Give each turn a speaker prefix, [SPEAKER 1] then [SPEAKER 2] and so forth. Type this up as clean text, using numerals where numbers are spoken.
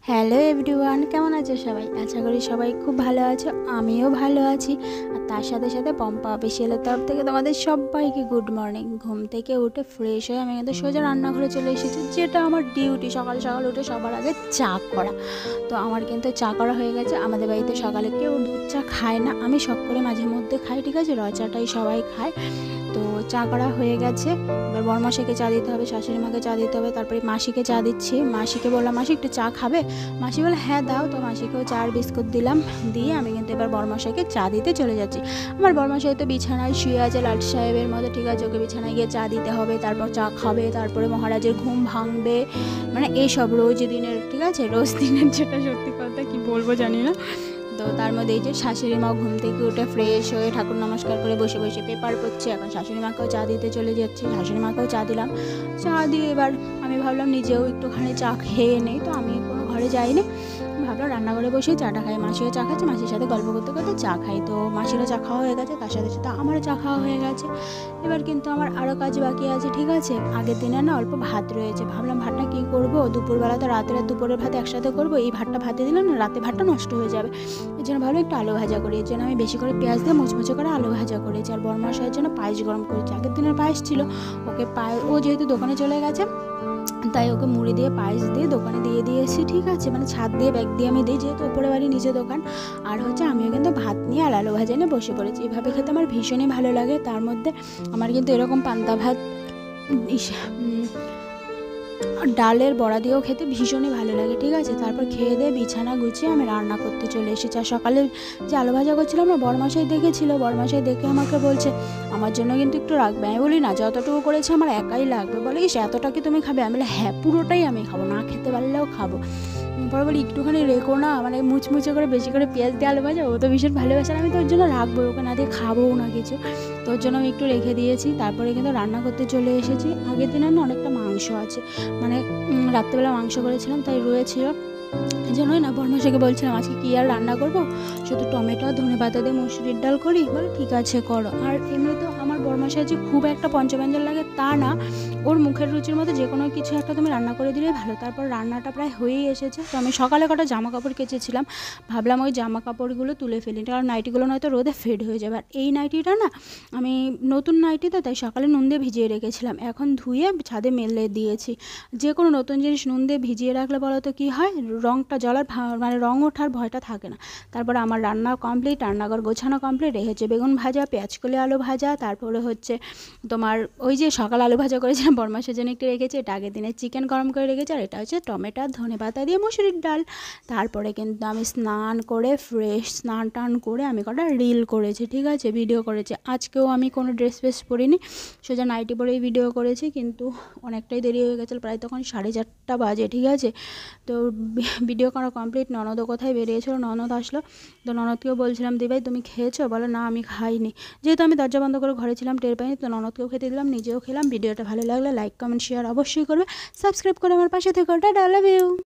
[SPEAKER 1] Hello everyone, কেমন আছো সবাই? আশা করি সবাই খুব ভালো আছো, আমিও ভালো আছি। আর তার সাথে সাথে পম্পা অফিসিয়ালের তরফ থেকে তোমাদের সবাইকে গুড মর্নিং। ঘুম থেকে উঠে ফ্রেশ হয়ে আমি কিন্তু সোজা রান্নাঘরে চলে এসেছি, যেটা আমার ডিউটি। সকাল সকাল উঠে সবার আগে চা করা। তো আমার কিন্তু চা করা হয়ে গেছে। আমাদের বাড়িতে সকালে কেউ দুধ চা খায় না, আমি শখ করে মাঝে মধ্যে খাই, ঠিক আছে? র চাটাই সবাই খায়। তো চা করা হয়ে গেছে। এবার বড়মাশাইকে চা দিতে হবে, শাশুড়ি মাকে চা দিতে হবে, তারপরে মাসিকে চা দিচ্ছি। মাসিকে বললাম, মাসি একটু চা খাবে? মাসি বলে হ্যাঁ দাও। তো মাসিকেও চা আর বিস্কুট দিলাম, দিয়ে আমি কিন্তু এবার বড়মশাইকে চা দিতে চলে যাচ্ছি। আমার বড়মশাই তো বিছানায় শুয়ে আছে লাট সাহেবের মতো, ঠিক আছে? ওকে বিছানায় গিয়ে চা দিতে হবে, তারপর চা খাবে, তারপরে মহারাজের ঘুম ভাঙবে। মানে এইসব রোজ দিনের, ঠিক আছে, রোজ দিনের, যেটা সত্যি কথা কি বলবো জানি না। তো তার মধ্যে এই যে শাশুড়ি মা ঘুম থেকে উঠে ফ্রেশ হয়ে ঠাকুর নমস্কার করে বসে বসে পেপার পড়ছে। এখন শাশুড়ি মাকেও চা দিতে চলে যাচ্ছি, শাশুড়ি মাকেও চা দিলাম। চা দিয়ে এবার আমি ভাবলাম নিজেও একটুখানি চা খেয়ে নেই। তো আমি কোনো ঘরে যাইনি, ভাবলাম রান্নাঘরে বসে চাটা খাই। মাসিও চা খাচ্ছে, মাসির সাথে গল্প করতে করতে চা খাই। তো মাসিরও চা খাওয়া হয়ে গেছে, তার সাথে সাথে আমারও চা খাওয়া হয়ে গেছে। এবার কিন্তু আমার আরও কাজ বাকি আছে, ঠিক আছে? আগের দিনে না অল্প ভাত রয়েছে, ভাবলাম ভাতটা কী করবো, দুপুরবেলা তো রাতের আর দুপুরের ভাত একসাথে করবো, এই ভাতটা ভাতে দিলাম না, রাতে ভাতটা নষ্ট হয়ে যাবে। এর জন্য ভাবলাম একটু আলু ভাজা করি। এর জন্য আমি বেশি করে পেঁয়াজ দিয়ে মুচমুচে করে আলু ভাজা করেছি। আর বড়মাশাইয়ের জন্য পায়েস গরম করেছি, আগের দিনের পায়েস ছিল। ওকে ও যেহেতু দোকানে চলে গেছে, তাই ওকে মুড়ি দিয়ে পায়েস দিয়ে দোকানে দিয়ে দিয়েছি, ঠিক আছে? মানে ছাদ দিয়ে ব্যাগ দিয়ে আমি দিই, যেহেতু ওপরে বাড়ি নিচে দোকান। আর হচ্ছে আমিও কিন্তু ভাত নিয়ে আর আলু ভাজা নিয়ে বসে পড়েছি। এভাবে খেতে আমার ভীষণই ভালো লাগে। তার মধ্যে আমার কিন্তু এরকম পান্তা ভাত ডালের বড়া দিয়েও খেতে ভীষণই ভালো লাগে, ঠিক আছে? তারপর খেয়ে দিয়ে বিছানা গুছিয়ে আমি রান্না করতে চলে এসেছি। আর সকালে যে আলু ভাজা করছিলাম না, বড়মাশাই দেখেছিল। বড়মাশাই দেখে আমাকে বলছে আমার জন্য কিন্তু একটু রাখবে। আমি বলি না, যতটুকু করেছে আমার একাই লাগবে। বলে ইস, এতটা কি তুমি খাবে? আমি বলি হ্যাঁ, পুরোটাই আমি খাবো, না খেতে পারলেও খাবো। পরে বলি একটুখানি রেখো না, মানে মুচমুচে করে বেশি করে পেঁয়াজ দিয়ে আলু ভাজা, ও তো ভীষণ ভালোবাসে। আমি তোর জন্য রাখবো, ওকে না দিয়ে খাবোও না কিছু। তোর জন্য আমি একটু রেখে দিয়েছি। তারপরে কিন্তু রান্না করতে চলে এসেছি। আগের দিনে না অনেকটা মাংস আছে, মানে রাত্রেবেলা মাংস করেছিলাম, তাই রয়েছিল। এই জন্যই না বড়মাশাইকে বলছিলাম আজকে কী আর রান্না করবো, শুধু টমেটো ধনে পাতা দিয়ে মসুরির ডাল করি। বলে ঠিক আছে করো। আর এমনিতেও আমার বড়মাশাই যে খুব একটা পঞ্চব্যঞ্জন লাগে তা না, ওর মুখের রুচির মতো যে কোনো কিছু একটা তুমি রান্না করে দিলেই ভালো। তারপর রান্নাটা প্রায় হয়েই এসেছে। তো আমি সকালে কটা জামা কাপড় কেচেছিলাম, ভাবলাম ওই জামা কাপড়গুলো তুলে ফেলি, কারণ নাইটিগুলো নয়তো রোদে ফেড হয়ে যাবে। আর এই নাইটিটা না আমি নতুন নাইটি, তো তাই সকালে নুন দিয়ে ভিজিয়ে রেখেছিলাম, এখন ধুয়ে ছাদে মেলে দিয়েছি। যে কোনো নতুন জিনিস নুন দিয়ে ভিজিয়ে রাখলে বলো তো কী হয়, রঙটা জ্বলার মানে রঙ ওঠার ভয়টা থাকে না। তারপর আমার রান্না কমপ্লিট, রান্নাঘর গোছানো কমপ্লিট। এই হচ্ছে বেগুন ভাজা, পেঁয়াজ কলি আলু ভাজা, তারপরে হচ্ছে তোমার ওই যে সকাল আলু ভাজা করেছিলাম বড়মাসের জন্য একটু রেখেছি, এটা আগের দিনে চিকেন গরম করে রেখেছি। আর এটা হচ্ছে টমেটো ধনে পাতা দিয়ে মসুরির ডাল। তারপরে কিন্তু আমি স্নান করে ফ্রেশ স্নান টান করে আমি কটা রিল করেছি, ঠিক আছে, ভিডিও করেছি। আজকেও আমি কোনো ড্রেস ফ্রেস পরিনি, সোজা নাইটি পরেই ভিডিও করেছি। কিন্তু অনেকটাই দেরি হয়ে গেছিলো, প্রায় তখন 4:30 বাজে, ঠিক আছে? তো ভিডিও করা কমপ্লিট। ননদও কোথায় বেরিয়েছিল, ননদ আসলো। তো ননদকেও বলছিলাম দিভাই তুমি খেয়েছো? বলে না আমি খাইনি। যেহেতু আমি দরজা বন্ধ করে ঘরে ছিলাম, টের পাইনি। তো ননদকেও খেতে দিলাম, নিজেও খেলাম। ভিডিওটা ভালো লাগলে লাইক কমেন্ট শেয়ার অবশ্যই করবে, সাবস্ক্রাইব করে আমার পাশে থেকো। Tata, love you.